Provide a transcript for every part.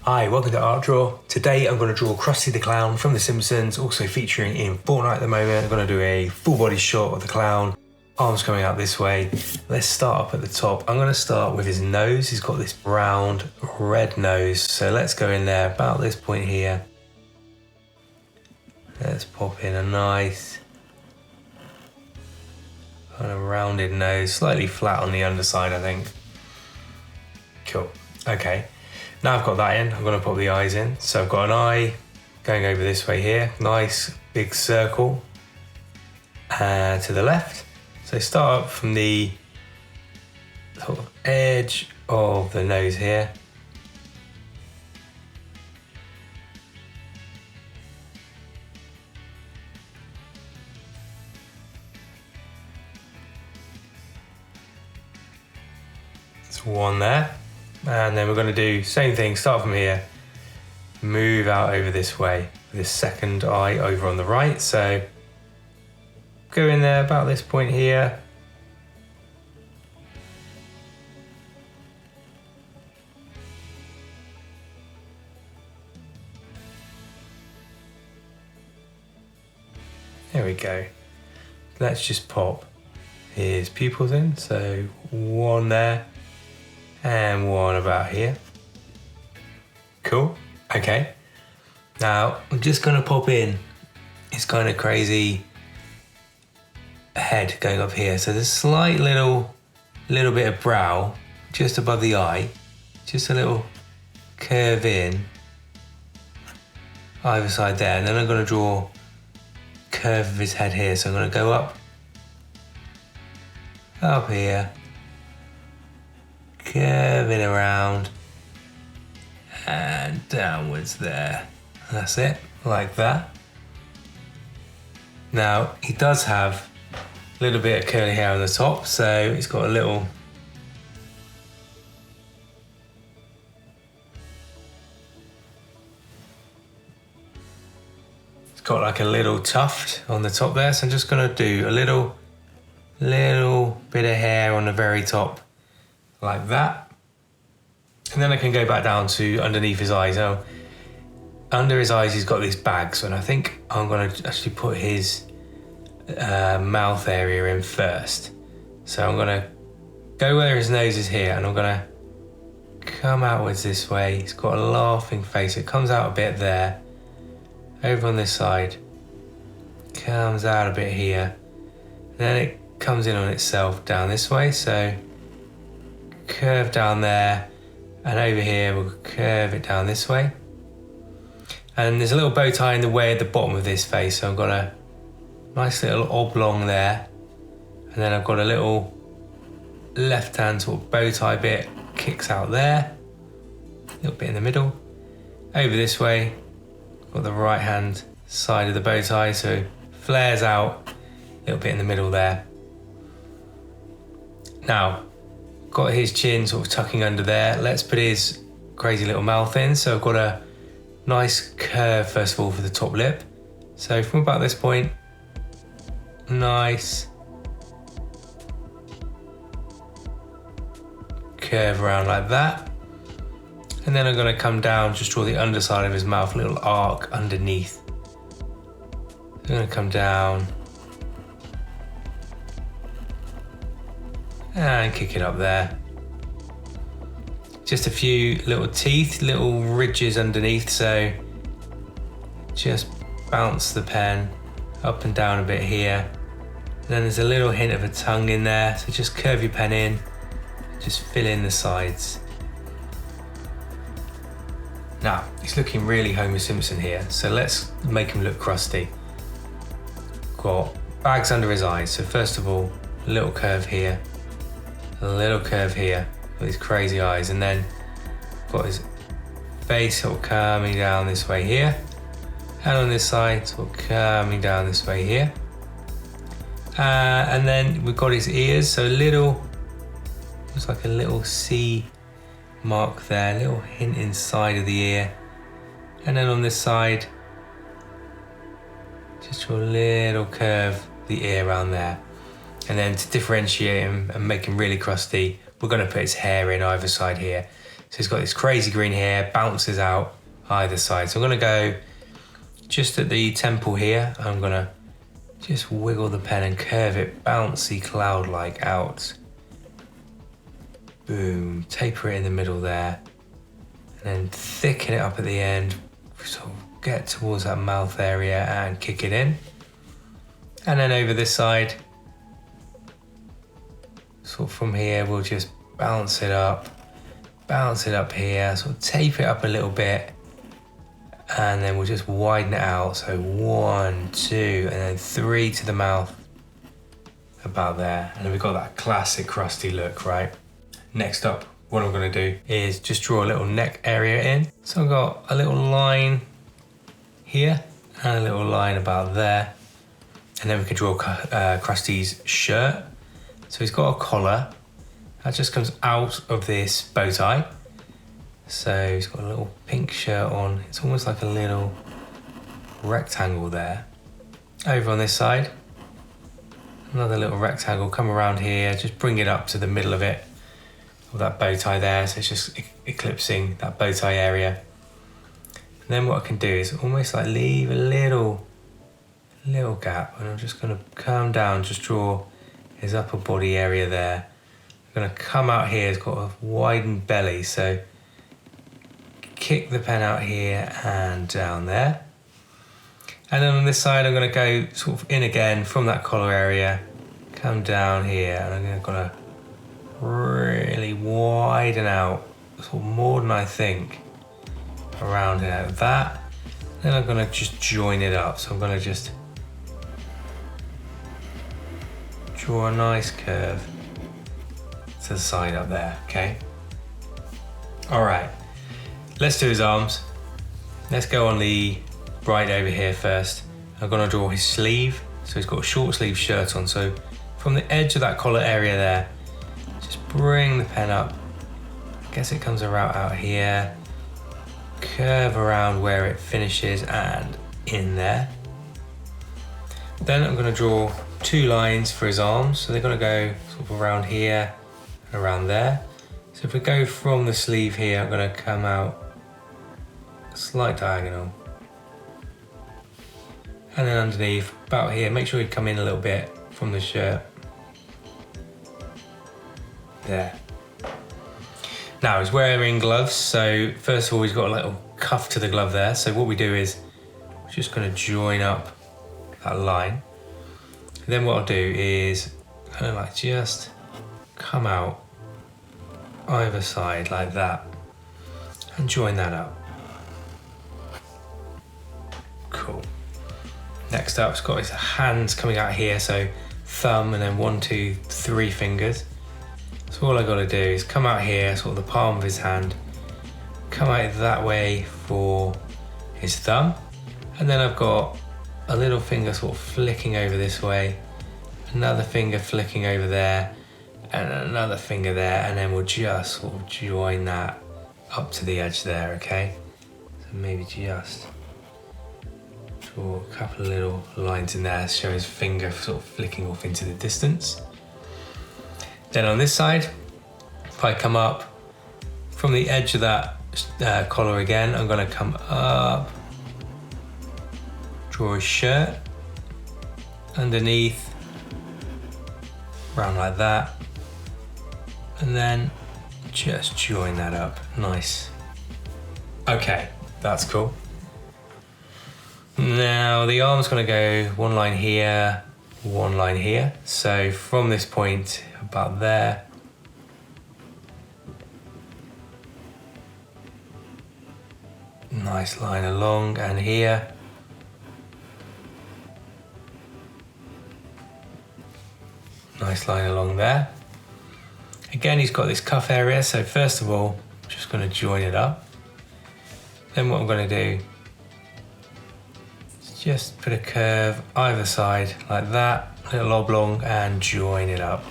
Hi, welcome to Art Draw. Today I'm going to draw Krusty the Clown from The Simpsons, also featuring in Fortnite at the moment. I'm going to do a full body shot of the clown, arms coming out this way. Let's start up at the top. I'm going to start with his nose. He's got this round red nose, so let's go in there about this point here. Let's pop in a nice kind of rounded nose, slightly flat on the underside, I think. Cool. Okay. Now I've got that in, I'm going to pop the eyes in. So I've got an eye going over this way here, nice big circle to the left. So start up from the sort of edge of the nose here. It's one there. And then we're going to do same thing, start from here, move out over this way, with this second eye over on the right. So go in there about this point here. There we go. Let's just pop his pupils in. So one there. And one about here. Cool. Okay. Now I'm just going to pop in his kind of crazy head going up here. So there's a slight little bit of brow just above the eye. Just a little curve in either side there. And then I'm going to draw a curve of his head here. So I'm going to go up here. Curving around and downwards there. That's it, like that. Now, he does have a little bit of curly hair on the top, so he's got a little like a little tuft on the top there, so I'm just gonna do a little bit of hair on the very top. Like that. And then I can go back down to underneath his eyes. Now, under his eyes, he's got these bags, and I think I'm going to actually put his mouth area in first. So I'm going to go where his nose is here, and I'm going to come outwards this way. He's got a laughing face. It comes out a bit there. Over on this side. Comes out a bit here. And then it comes in on itself down this way. So curve down there, and over here we'll curve it down this way. And there's a little bow tie in the way at the bottom of this face, so I've got a nice little oblong there, and then I've got a little left hand sort of bow tie bit kicks out there, a little bit in the middle. Over this way, got the right hand side of the bow tie, so flares out, a little bit in the middle there. Now, got his chin sort of tucking under there. Let's put his crazy little mouth in. So I've got a nice curve first of all for the top lip. So from about this point, nice curve around like that. And then I'm going to come down, just draw the underside of his mouth, a little arc underneath. I'm going to come down and kick it up there. Just a few little teeth, little ridges underneath, so just bounce the pen up and down a bit here. And then there's a little hint of a tongue in there, so just curve your pen in, just fill in the sides. Now, he's looking really Homer Simpson here, so let's make him look crusty. Got bags under his eyes, so first of all, a little curve here. A little curve here with his crazy eyes, and then got his face sort of coming down this way here, and on this side sort of coming down this way here, and then we've got his ears, so a little, looks like a little C mark there, a little hint inside of the ear, and then on this side just draw a little curve the ear around there. And then to differentiate him and make him really crusty, we're going to put his hair in either side here. So he's got this crazy green hair, bounces out either side. So I'm gonna go just at the temple here. I'm gonna just wiggle the pen and curve it bouncy cloud-like out. Boom, taper it in the middle there. And then thicken it up at the end. Sort of get towards that mouth area and kick it in. And then over this side, sort of from here, we'll just bounce it up here, sort of tape it up a little bit. And then we'll just widen it out. So 1, 2, and then 3 to the mouth. About there. And then we've got that classic Krusty look, right? Next up, what I'm gonna do is just draw a little neck area in. So I've got a little line here and a little line about there. And then we can draw Krusty's shirt. So he's got a collar. That just comes out of this bow tie. So he's got a little pink shirt on. It's almost like a little rectangle there. Over on this side, another little rectangle. Come around here, just bring it up to the middle of it, of that bow tie there. So it's just eclipsing that bow tie area. And then what I can do is almost like leave a little gap, and I'm just gonna come down, just draw his upper body area there. I'm gonna come out here, it's got a widened belly, so kick the pen out here and down there. And then on this side, I'm gonna go sort of in again from that collar area, come down here, and I'm gonna really widen out, sort of more than I think, around here like that. Then I'm gonna just join it up. So I'm gonna just draw a nice curve to the side up there, okay? All right. Let's do his arms. Let's go on the right over here first. I'm gonna draw his sleeve. So he's got a short sleeve shirt on. So from the edge of that collar area there, just bring the pen up. I guess it comes around out here. Curve around where it finishes and in there. Then I'm gonna draw 2 lines for his arms. So they're gonna go sort of around here and around there. So if we go from the sleeve here, I'm gonna come out a slight diagonal. And then underneath, about here, make sure you come in a little bit from the shirt. There. Now he's wearing gloves, so first of all he's got a little cuff to the glove there. So what we do is, we're just gonna join up that line. And then what I'll do is, kind of like just come out either side like that and join that up. Cool. Next up, it's got his hands coming out here, so thumb and then 1, 2, 3 fingers. So all I gotta do is come out here, sort of the palm of his hand, come out that way for his thumb, and then I've got a little finger sort of flicking over this way, another finger flicking over there, and another finger there, and then we'll just sort of join that up to the edge there, okay? So maybe just draw a couple of little lines in there, show his finger sort of flicking off into the distance. Then on this side, if I come up from the edge of that collar again, I'm gonna come up, draw a shirt, underneath, round like that, and then just join that up, nice. Okay, that's cool. Now the arm's gonna go 1 line here, 1 line here. So from this point, about there, nice line along, and here. Nice line along there. Again, he's got this cuff area, so first of all, I'm just gonna join it up. Then what I'm gonna do is just put a curve either side like that, a little oblong, and join it up,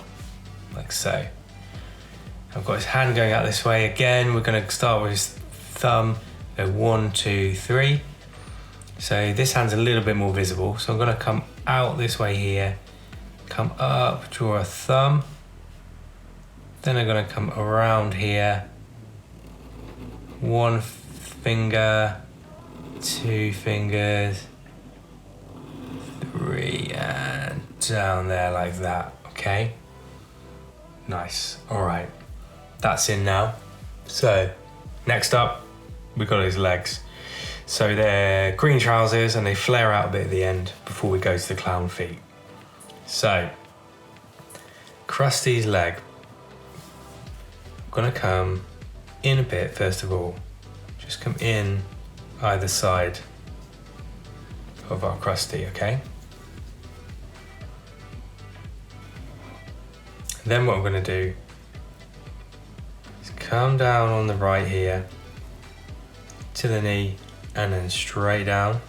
like so. I've got his hand going out this way. Again, we're gonna start with his thumb, go 1, 2, 3. So this hand's a little bit more visible, so I'm gonna come out this way here, come up, draw a thumb, then I'm gonna come around here, 1 finger, 2 fingers, 3, and down there like that, okay? Nice, all right. That's in now. So, next up, we've got his legs. So they're green trousers and they flare out a bit at the end before we go to the clown feet. So, Krusty's leg. I'm gonna come in a bit first of all. Just come in either side of our Krusty, okay? Then what I'm gonna do is come down on the right here to the knee and then straight down.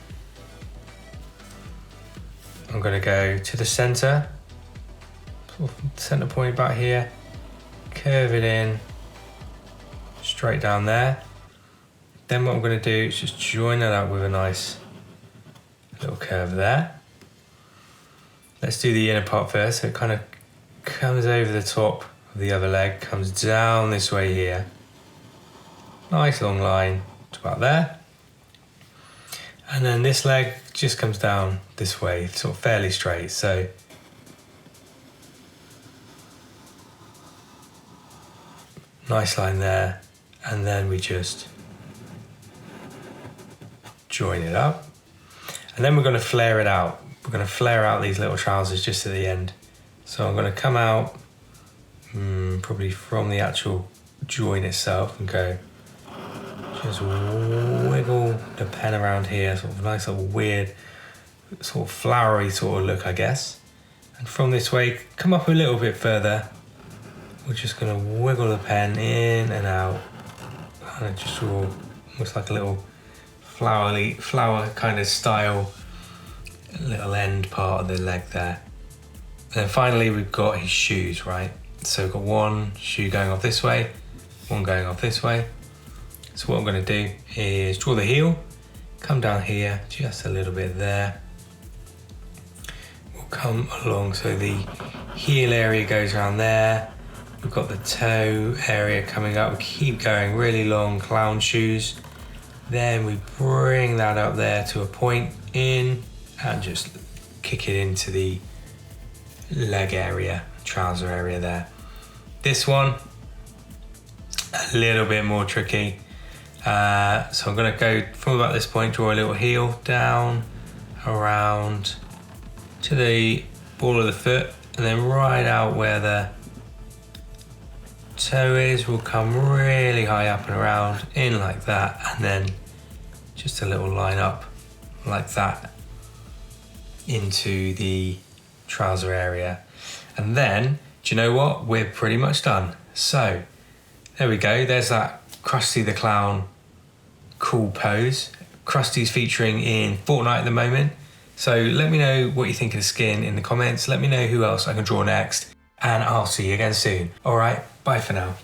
I'm gonna go to the center, sort of center point about here, curve it in, straight down there. Then what I'm gonna do is just join that up with a nice little curve there. Let's do the inner part first. So it kind of comes over the top of the other leg, comes down this way here. Nice long line to about there. And then this leg just comes down this way, sort of fairly straight. So nice line there. And then we just join it up. And then we're going to flare it out. We're going to flare out these little trousers just at the end. So I'm going to come out probably from the actual join itself and go, just wiggle the pen around here, sort of nice little weird, sort of flowery sort of look, I guess. And from this way, come up a little bit further. We're just going to wiggle the pen in and out. And it just all almost like a little flower kind of style, little end part of the leg there. And then finally we've got his shoes, right? So we've got one shoe going off this way, one going off this way. So what I'm going to do is draw the heel, come down here, just a little bit there. We'll come along, so the heel area goes around there. We've got the toe area coming up. We keep going, really long clown shoes. Then we bring that up there to a point in and just kick it into the leg area, trouser area there. This one, a little bit more tricky. So I'm gonna go from about this point, draw a little heel down, around to the ball of the foot, and then right out where the toe is, we'll come really high up and around, in like that, and then just a little line up like that into the trouser area. And then, do you know what? We're pretty much done. So, there we go. There's that Krusty the Clown cool pose. Krusty's featuring in Fortnite at the moment. So let me know what you think of the skin in the comments. Let me know who else I can draw next. And I'll see you again soon. All right, bye for now.